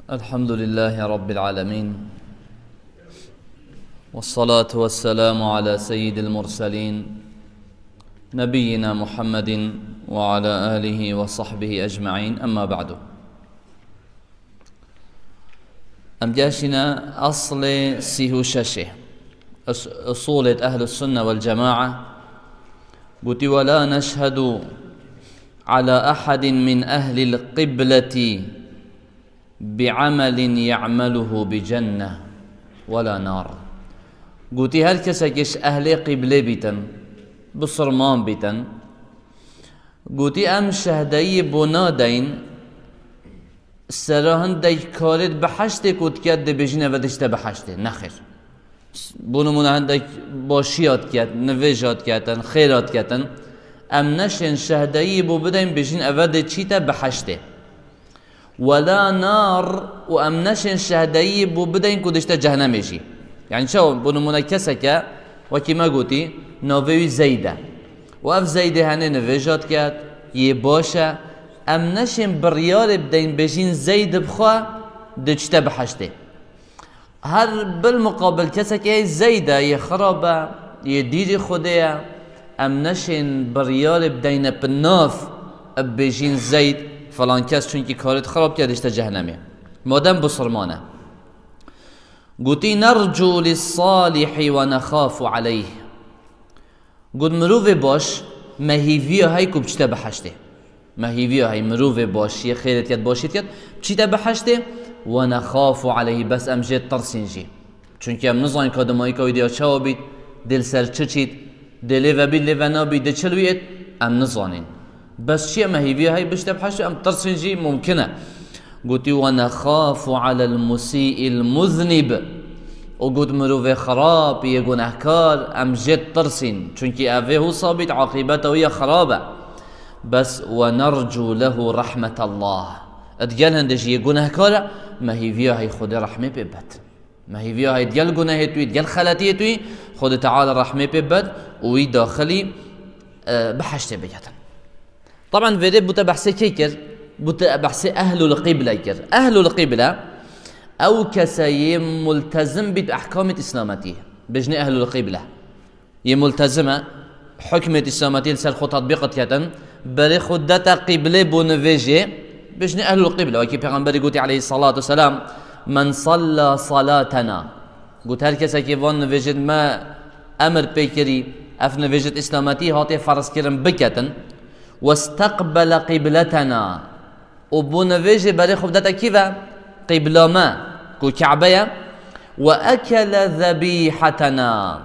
الحمد لله رب العالمين، والصلاة والسلام على سيد المرسلين نبينا محمد وعلى آله وصحبه أجمعين. أما بعد، أمجاشنا أصل سيهوششه أصول أهل السنة والجماعة. قلت ولا نشهد على أحد من أهل القبلة بعمل يعمله بجنة ولا نار. قلت هل كسكش أهل قبلة بيتن بصرمان بيتن، قلت أم شهدي بنادين سراهن دي كارد بحشته كود كد بجنة ودشته بحشته نخير بونمون هندك باشيات كد نویجات کردن خیرات کردن ام نشن شهدایی بو بدین بجین اود چیتا بحشته ولا نار و ام نشن شهدایی بو بدین کدشتا جهنم يجي. يعني شو بونمون كسكا وكما قلتي نووي زيده واف زيده هنه نویجات کرد یه باشه ام نشن بريار بدین بجین زيد بخوا دچتا بحشته. هر بالمقابل كسكي زيده يخربه يديري خديه ام نشن بريار بدين بناف بجين زيد فلان كس چونكي كارت خراب كردش تا جهنمي مادام بصرمانه. قلتي نرجو للصالح ونخاف عليه. قلت مروف باش مهيفيا هاي كو بچتا بحشته مهيفيا هاي مروف باش يه خيرت يد باشيت يد بچتا بحشته ونخاف عليه بس ام جيت ترسينجي چونكي ام نظام كادماي كويديا چاو بيت دل سر چچيت دل و بيل و نابي دچلويت ام نظانين بس شيء مهيفيا هاي بچتا بحشته ام ترسينجي ممكنه. قلت ونخاف على المسيء المذنب. وقلت مروف خراب يه گناهكار ام جيت ترسين چونكي اوه هو صابت عاقبته هي خرابه بس ونرجو له رحمة الله. ادقال هندش يه گناهكار ما هي فيها هي خود رحمه ببت ما هي فيها هي دقال گناه توي دقال خلاتيه توي خود تعالى رحمه ببت وي داخلي بحشته بجد. طبعا فيدي بوتا بحثي كيكر بوتا بحثي اهل القبلة كر اهل القبلة او كسي ملتزم باحكام اسلامتيه بجني اهل القبلة يه ملتزمه حكمة اسلامتيه لسر خود تطبيقت كتن بري خدتا قبلة بونفيجي بجني أهل القبلة. وكي پیغمبر قلت عليه الصلاة والسلام من صلى صلاتنا. قلت هر کسی که وان نویجد ما امر پیکری اف نویجد اسلامتی هاتی فرض کرن بکتن واستقبل قبلتنا و بو نویجد برای خوب داتا کیوه قبله ما کو کعبه و اکل ذبیحتنا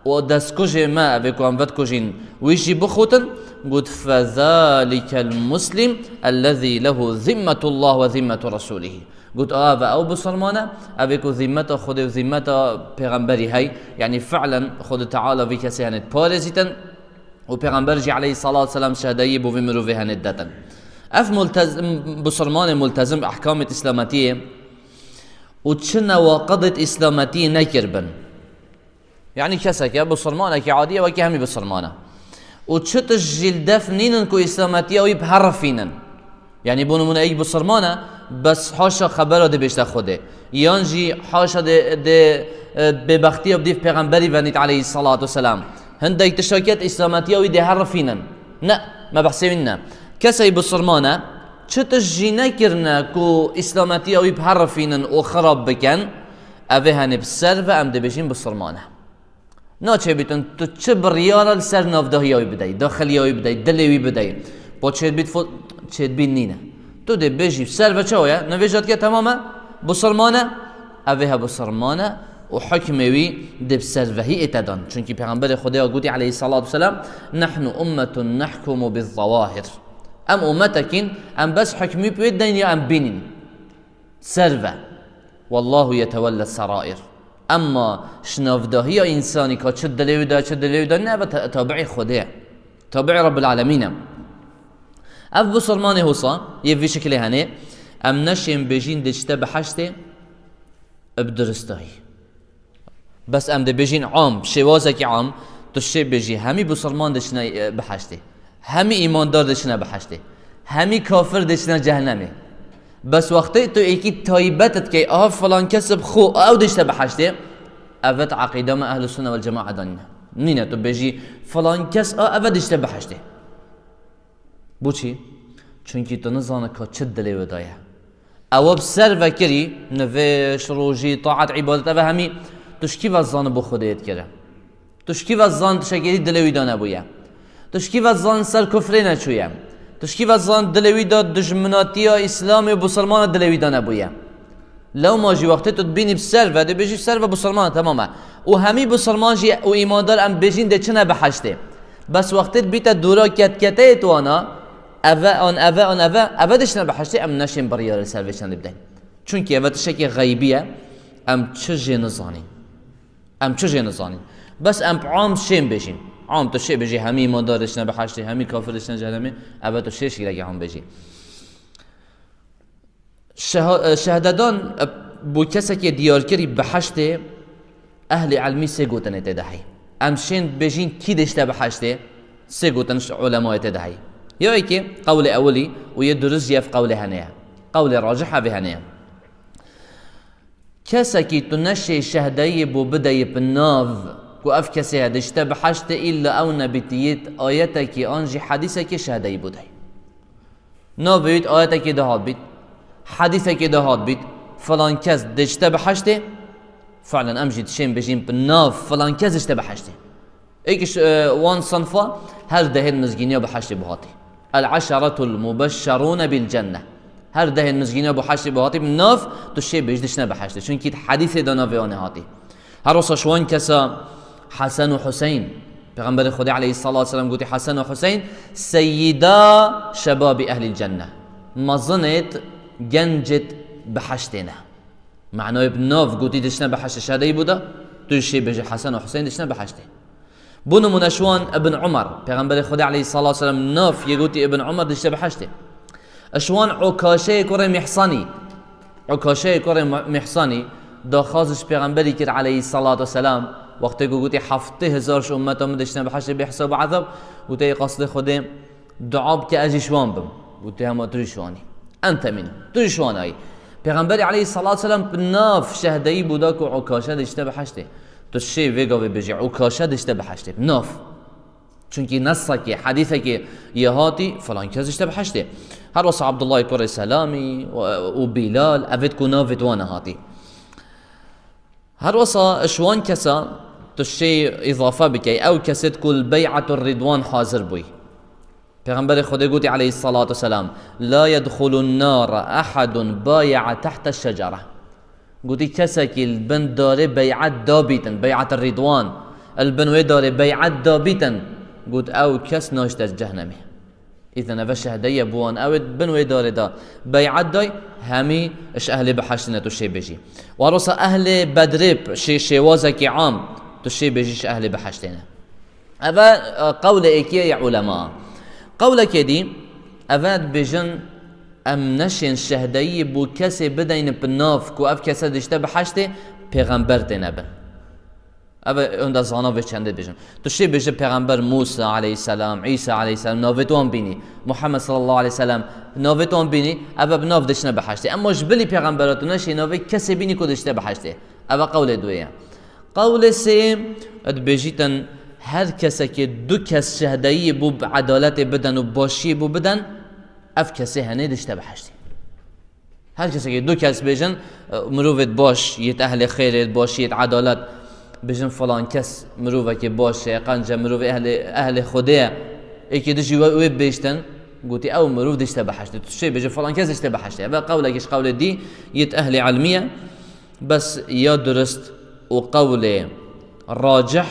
و دست کجه ما بکو هم ود کجین ویشی بخوتن. قلت فذلك المسلم الذي له ذمة الله وذمة رسوله. قلت او بصرمانه ابيكو ذمته خود وذمته پیغمبري هاي يعني فعلا خود تعالى في كسي هنت بارزيتن و پیغمبرجي عليه الصلاة والسلام شهدائي بو بمرو في هنت داتن اف ملتزم بصرمانه ملتزم باحكام اسلامتيه و چه نواقض اسلامتيه نكربن. يعني كسك بصرمانه كي عاديه وكي همي بصرمانه و چتش جلدف نينن كو اسلامتيه و يبحرفينن. يعني بونو من ايج بصرمانه بس حاشا خبره ده بيشتا خوده يانجي حاشا ده ببختيه بديف پیغمبري ونيت عليه الصلاة والسلام هندي تشاكيت اسلامتيه و ده حرفينن نا ما بحسي منا كسي بصرمانه چتش جينا كرنا كو اسلامتيه و يبحرفينن و خراب بكن اوه هنب سر و ام ده بشين بصرمانه نا چه بیتون تو چه بریار سر نافدهی بدهی داخلی بدهی دلی بدهی با چه بیت چه بیت نینه تو ده بجی سر و چه ویا نویجات که تمامه بصرمانه اوه بصرمانه و حکموی ده بسروهی اتدان چونکی پیغمبر خدا گوتی علیه الصلاة والسلام نحن امت نحكم بالظواهر ام امتکین ام بس حکمی بید دین یا ام بینین سروه والله يتولى السرائر. اما شنافداهی انسانی که چه دلیل ده نه و تابعی خوده تابعی رب العالمین اف بصرمان هوصا يفي شكله هني ام نشين بجين دجتا بحشته بدرستاهي بس ام ده بجين عام شوازك عام تشي بجي همي بصرمان دشنا بحشته همي ايمان دار دشنا بحشته همي كافر دشنا جهنمه بس وقتی تو یکی تایبتت که فلان کسب خو او دشته بحشته، اوت عقیده ما اهل السنه والجماعه دانه نینه تو بجی فلان کس او دشته بحشته. بو چی؟ چونکی تو نزانه که چه دلی ودایه او بسر وکری نوش روژی طاعت عبادت او همی تشکی وزان بو خودت کرده، تشکی وزان تشکیلی دلوی دانه بویه، تشکی وزان سر کفری نچویه، تشکی وزان دلوی داد دشمناتی اسلام و بسلمان دلوی دانه بویه. لو ماجی وقتی تو بینی بسر و ده بجی سر و بسلمان تمامه و همی بسلمان جی و ایماندار ام بجین ده چنه بحشته. بس وقتی بیت دورا کته تو آنا اوه دشنه بحشته ام نشیم بریار سر وشن بدین. چون که اوه تشکی غیبیه ام چجی نزانین بس ام عام شیم بجین. عام تو شی بجی همی ایماندارش نه بحشته همی کافرش نه جهنمی اوه تو شیش گیره هم بجی. شهادتان بو کسی که دیار کری بحشته اهل علمی سه گوتن اتدهی ام شین بجین کی دشته بحشته سه گوتن علماء اتدهی یا ای که قول اولی و یه درست یف قول هنیه قول راجحه به هنیه کسی که تو نشه شهدهی بو بدهی بناو کو اف کسی دشته بحشته ایلا او نبیتیت آیته که آنجی حدیثه که شهدهی بودهی ناو بید آیته که دهات بید حديثك إذا هاد بيت فلان كاس دشته بحشته فعلا أمجد شين بجين بالناف فلان كاس دشته بحشته إيكش وان صنفة هر ده المزجينية بحشته بهاتي العشرة المبشرون بالجنة هر ده المزجينية بحشته بهاتي بالناف تشي بجدشنا بحشته شون كيت حديث دانا فياني هاتي هر وصا شوان كاسا حسن وحسين پیغمبر خدا عليه الصلاة والسلام قلت حسن وحسين سيدا شباب أهل الجنة ما ظنت جنجت بحشتنا معناه بناف قوتي دشنا بحشت شهدي بودا توشي بجي حسن وحسين دشنا بحشته بونو منشوان ابن عمر پیغمبر خدا عليه الصلاة والسلام ناف يقولي ابن عمر دشنا بحشته اشوان عكاشة كره محصاني عكاشة كره محصاني دا خازش پیغمبری کرد عليه الصلاة والسلام وقتی گویی 7000 امتم دشنا بحشت بحساب عذاب گویی قصد خدا دعاب که اجشوان بم گویی هم تریشوانی أنت منه تريشوان أي پیغمبر عليه الصلاة والسلام بناف شهدي بوداك وعكاشة دشته بحشته تشي فيغا بيجي عكاشة دشته بحشته بناف چونكي نصك حديثك يهاتي فلان كاز دشته بحشته هر وصى عبد الله كوري سلامي وبلال أفيد كنافت وانا هاتي هر وصى اشوان كسا تشي إضافة بكي أو كسد كل بيعة الرضوان حاضر بوي پیغمبر خدا گویی علیه الصلاة والسلام لا يدخل النار احد بايع تحت الشجره گویی کسی که البن داره بیعت دابیتن بیعت الرضوان البن داره بیعت دابیتن گویی او کس ناشت از جهنمی اذا نفس شهدیه بوان او بن داره دا بیعت دای همی اش اهل بحشتنا تشي بيجي ورسا اهل بدر شوازه کی عام تشي بيجيش اهل بحشتنا اما قول ايكيه علماء قولك دي أفاد بجن أم نشين شهداي بو كسي بدين بناف كو أف كسي دشته بحشته پیغمبر تنبن أبا هنده زانا بچنده بجن تشي بجن پیغمبر موسى عليه السلام عيسى عليه السلام نافتوان بيني محمد صلى الله عليه وسلم نافتوان بيني أبا بناف دشنا بحشته أما جبلي پیغمبراتو نشي نافي كسي بيني كو دشته بحشته أبا قول دوية قول سيم اد بجيتن هر کسی که دو کس شهدایی بو عدالت بدن و باشی بو بدن اف کسی هنه دشته بحشتی هر کسی که دو کس بجن مروفت باش یت اهل خیرت باش یت عدالت بجن فلان کس مروفه که باشه قنجه مروف اهل خوده ایکی دشی و بیشتن گوتی او مروف دشته بحشتی تو چه بجن فلان کس دشته بحشتی و قولکش قول دی یت اهل علمیه بس یا درست و قول راجح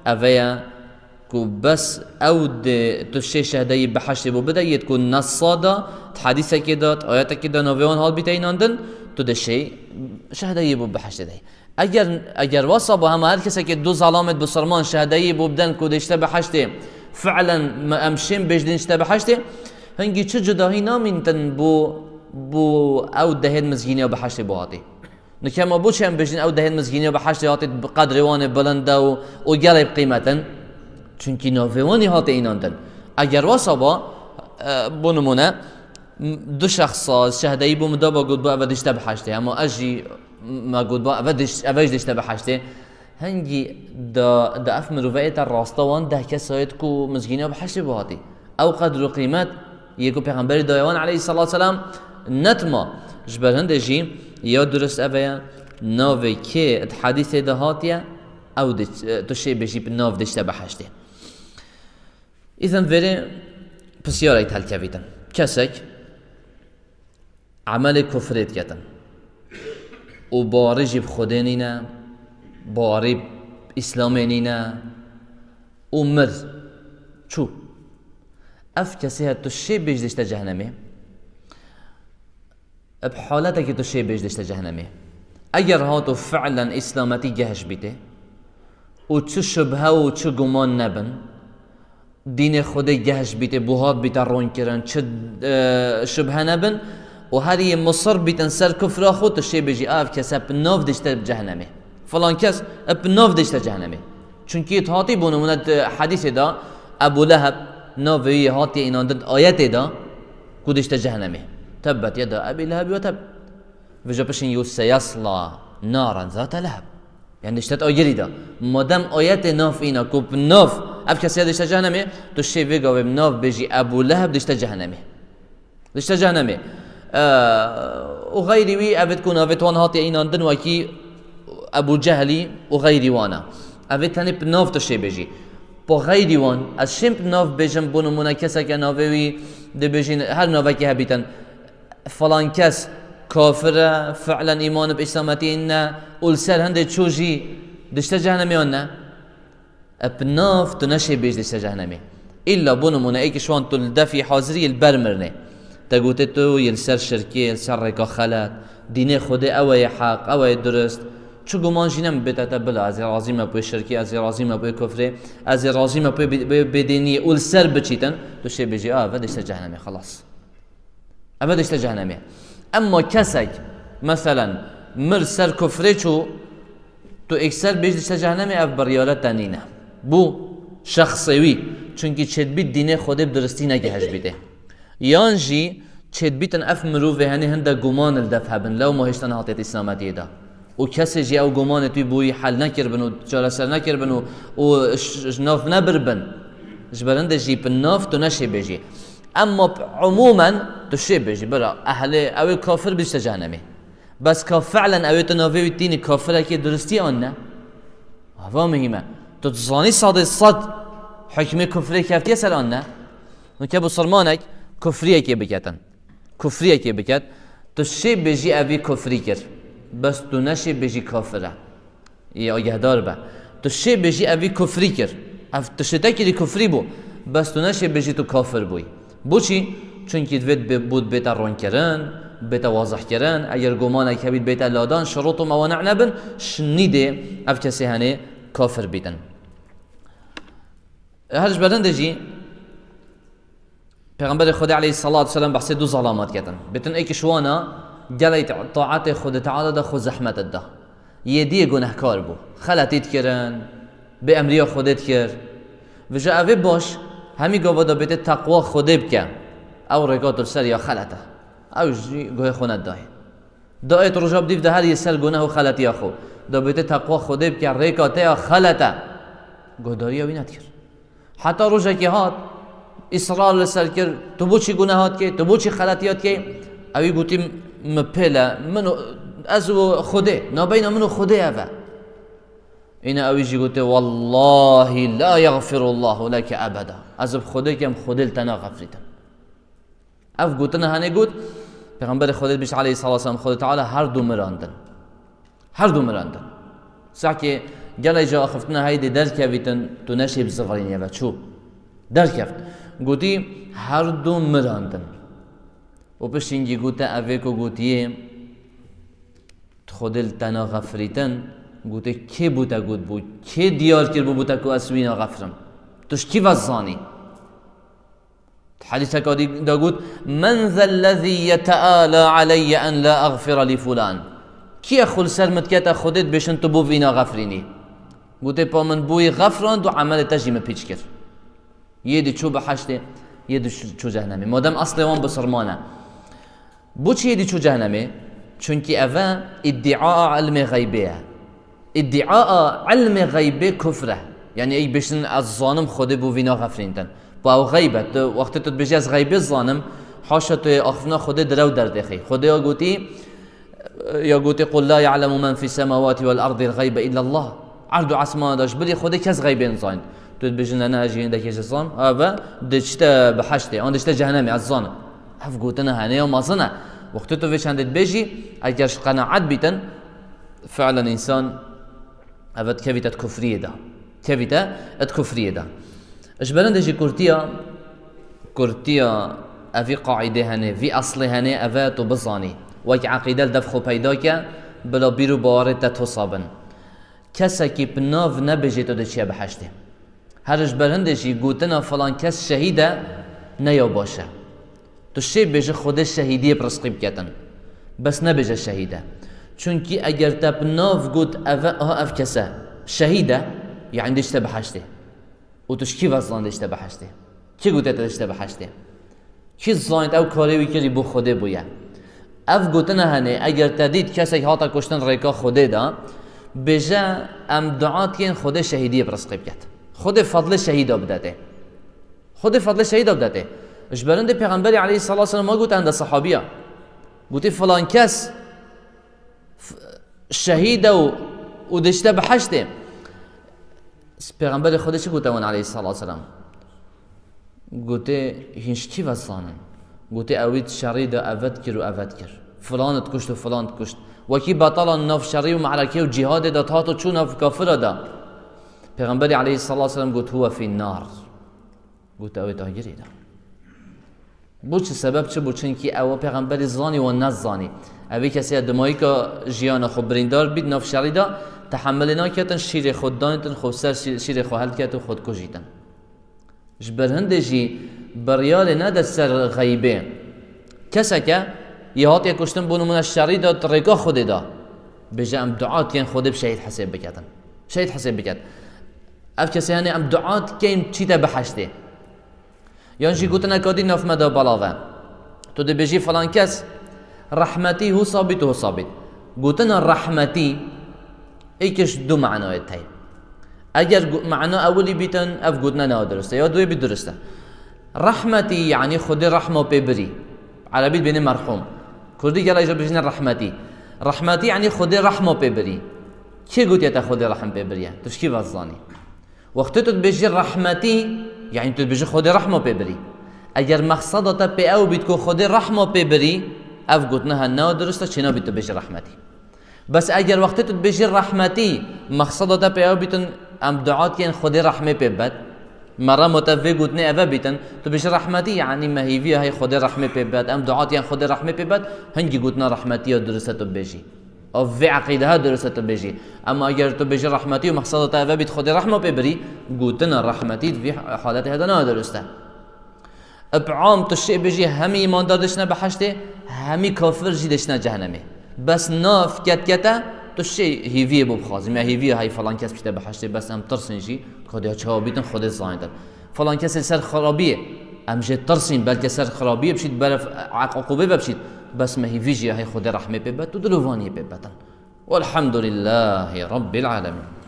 أفيا كو بس أو تشي شهداي بحشت بو بدا يتكون نصادا حديثة كده آيات كده نوفيون هال بيتين عندن تو دشي شهداي بو بحشت داي اگر وصبوا هم هر کسی که دو ظلامت بسرمان شهداي بو بدن كو دشته بحشت فعلا ما امشين بجدين دشته بحشت هنگي چه جداهي نامينتن بو أو دهن مزگيني بحشت بو هاتي نكما بوش هم بجين او دهن مزگيني بحشت هاتي بقدر وان بلنده و گلب قيمتن چونكي نوفيواني هاتي ايناندن اگر وصبا بونمونه دو شخص شهدایی بو مدابا قد با اودش تبحشته اما اجي ما قد با اودش تبحشته هنگی دا اف مروفیت راستوان ده کسایت کو مزگینه بحشته بهاتی او قدر و قیمت یکو پیغمبر دایوان علیه الصلاة والسلام نتما جبر هنده جی یا درست اویا ناوی که حدیث ده هاتیه او تشه بجی ناو دشته بحشته اذن وره بسیار ایت هل کویتن کسک عمل کفرت کتن و بارجی بخوده نینه باری اسلامی نینه و مرد چو اف کسی هست تشه بجدشت جهنمه بحالته که تشه بجدشت جهنمه اگر هاتو فعلا اسلامتی جهش بیته و چه شبهه و چه گمان نبن دین خود جهش بیته بوهات بیته رون کرن چه شبهه نبن و هری مصر بیتن سر کفر خود تشه بجی اف کسی بناف دشت جهنمه فلان کس بناف دشت جهنمه چونکی هاتی بونموند حدیث دا ابو لهب ناوی هاتی ایناندد آیت دا کودشت جهنمه تبت يدا ابي لهب وتب وجا بشين سيصلى نارا ذات لهب يعني اشتت اجري دا مادام آیت ناف اینا کوب ناف اف کسی دشت جهنمه تو شی ویگا و ناف بجی ابو لهب دشت جهنمه و غيري وي ابد كون ابد وان هاتی ایناندن وکی ابو جهلی و غيري وانا ابد تنی ناف تو شی بجی با غیری وان از شمپ ناف بجم بونو مونا کسا که ناوی ده بجین هر ناوی که هبیتن فلان کس کافر فعلا ایمان به اسلامتی نه اول سر هنده چوجی دشت جهنمی آن نه اب ناف تو نشه بیج دشت جهنمی الا بونو مونا ای که شوان تو الدفی حاضری البرمرنه تگوته تو یلسر شرکی یلسر رکا خلط دین خود اوه حق اوه درست چو گمان جینم بتاتا بلا از رازی ما پوی شرکی از رازی ما پوی کفره از رازی ما پوی بدینی اول سر بچیتن تو شی بجی ودشت جهنمی خلاص ودشت جهنمی اما کسک مثلا مر سر کفره چو تو اکثر بجدشت جهنمی اف بریالت تنینه بو شخصیوی چونکی چد بید دین خوده بدرستی نگهش بیده یانجی چد بیتن اف مروفه هنی هنده گمان الدف هبن لو ماهشتن هاتیت اسلامتی ده و کسی جی او گمان توی بوی حل نکر بن و جلسر نکر بن و ناف نبر بن جبرنده جی پن ناف تو نشی بجی اما عموما تو شی بجی برا اهل او کافر بیشتر جهنمی بس که فعلا او تناوی دین کافر که درستی آن نه هوا مهمه تو تزانی صد حکم کفری کفتی سر آن نه نکه بسرمانک کفریه که بکتن کفریه که بکت تو شی بجی اوی کفری کرد بس تو نشی بجی کافره یا آگهدار با تو شی بجی اوی کفری کرد تو شده که کفری بو بس تو نشی بجی تو کافر بوی بو چی؟ چونکه دوید بود بیتا رون کرن بیتا واضح کرن اگر گمانه که بید بیتا لادان شروط و موانع نبن شنیده اف کسی هنه کافر بیتن هرش برنده جی پیغمبر خدا علیه الصلاة والسلام بحث دو ظلامات کتن بیتن ای که شوانا جلت طاعت خود تعالی ده خود زحمت ده یه دیه گناهکار بو خلطیت کرن به امری خودت کرد و جا اوی باش همی گوه دا بیت تقوا خوده بکن او رگات سر یا خلطه او گوه خونت دای دایت رجاب دیو ده هر یه سر گناه و خلطی خو دا بیت تقوا خوده بکن رگات یا خلطه گوه داری اوی ند کرد حتی رجا که هات اصرار لسر کرد تو بو چی گناهات که تو بو چی خلطیات که اوی گوتی مپله منو ازو خوده نابینا منو خوده اوه این اویجی گوته والله لا یغفر الله لك ابدا از خوده کم خوده لتنا غفریتن اف گوتن هنه گوت پیغمبر خدا بیش علیه الصلاة والسلام خدا تعالی هر دو مراندن سعی که جلای جا خفتنا هایده درکویتن تو نشی بزفرین یا چو درکفت گوتی هر دو مراندن و پشینگی گوته اوه کو گوتیه خوده لتنا غفریتن گوته کی بوده گوت بود کی دیار کرد بوده که اسوینا غفرم توش کی وزانی حدیث که دا گوت من ذا الذي يتعالى علي ان لا اغفر لفلان کی اخول سر متکت خودت بشن تو بو وینا غفرینی گوته پا من بوی غفران دو عمل تجیم پیچ کرد یه دی چو بحشته یه دی چو جهنمی مادم اصل وان بسرمانه بو چی دی چو جهنمه؟ چونکی اوه ادعاء علم غیبه، ادعاء علم غیبه کفره. یعنی ای بشن از ظانم خود بو وینا غفرینتن با او غیبت وقتی تو بجی از غیبه ظانم حاشا تو آخفنا خود درو در دخی خود یا گوتی قل لا يعلم من في السماوات والارض الغیب الا الله. عرض و عصمان داشت بلی خود کس غیبه انسان تو بجن انا اجین دکی جسام اوه دشتا بحشته آن دشتا جهنمی از ظانم هف گوتنا هنه و مازنه. وقتی تو ویچندت بجی اگرش قناعت بیتن فعلا انسان اوه كفيتة كفرية دا كفيتة كفرية دا اش برندجي كورتيا افي قاعده هنه في اصل هنه افا تو بزاني وك عقيده دفخو پیدا که بلا بیرو بارت تصابن کسی که بناف نبجه تو دچیا بحشته هرش برندجي گوتنا فلان کس شهیده نیا باشه تو شی بجه خود شهیدی برسقیب کتن بس نبجه شهیده چونکی اگر تب ناف گوت اف کسه شهیده یعنی دشته بحشته و توش کی وزان دشته بحشته کی گوته دشته بحشته کی زاند او کاری که بو خوده بویه اف گوتنه هنه اگر تدید کسی هاتا کشتن ریکا خوده دا بجه ام دعات کن خود شهیدی برسقیب کت خود فضل شهیدا بدته خود فضل شهیدا بدته اش برنده پیغمبری علیه الصلاة والسلام ما گوت عند صحابیه گوتی فلان کس شهیده و دشته بحشته پیغمبر خودش گوته اون علیه الصلاة والسلام گوته هینش کی وزانن گوته اوید شرید اوید کر و اوید کر فلانت کشت و فلانت کشت وکی بطلا ناف شری و معرکه و جهاد دا تاتو چون ناف کافر دا پیغمبر علیه الصلاة والسلام گوت هو فی النار گوته اوید آگری دا بو چه سبب چه بو چنکی او پیغمبر زانی و نزانی اوی کسی دمایی که جیان خود بریندار بید ناف شری دا تحمل ناکتن شیر خود دانتن خود سر شیر خود حل کت و خود کجیتن جبر هندجی بریال ندد سر غیبه کسی که یه هات یک کشتن بونو من الشری دا ترکا خود دا بجه ام دعات کن خود بشهید حساب بکتن شهید حساب بکت اف کسی هنه ام دعات کن چی تا بحشته یعنی جی گوتن اکادی ناف مدا بلاوه تو ده بجی فلان کس رحمتی هو ثابت هو ثابت گوتن رحمتی ایکش دو معنای تای اگر معنا اولی بیتن اف گوتن نه درسته یا دوی بی درسته رحمتی یعنی خود رحمه ببری عربی بین مرحوم کردی گلا ایجا بجن رحمتی یعنی خود رحمه ببری چه گوتی تا خود رحم ببریه توش کی وزانی وقتی تو بجی رحمتی یعنی تو بجی خود رحمه ببری اگر مقصدت پی او بیت که خود رحمه ببری اف گوتنها نه درسته چنا بیت بجی رحمتی بس اگر وقتی تو بجی رحمتی مقصدت پی او بیتن ام دعات کن خود رحمه ببد مرا متوی گوتنه اوه بیتن تو بجی رحمتی یعنی مهیوی های خود رحمه ببد ام دعات یعنی خود رحمه ببد هنگی گوتنه رحمتی ها درسته تو بجی او في عقيده ها درست بيجي اما اگر تو بيجي رحمتي ومقصدت اوه بيت خود رحمه ببري قوتنا رحمتي في حالت هذا نه درسته ابعام تو شيء بيجي همي ایمان دادشنا بحشته همي كافر جيدشنا جهنمه بس ناف كت تو شيء هيفي بو بخازي ما هيفي هاي فلان كاس بيته بحشته بس ام ترسين جي خود چا بيتن خود زايندن فلان كاس سر خرابيه ام جه ترسين بلکه سر خرابيه بشيت برف عقوبه بشيت بس ما هي فيجي هاي خود رحمه ببت ودلوفاني ببتن والحمد لله رب العالمين.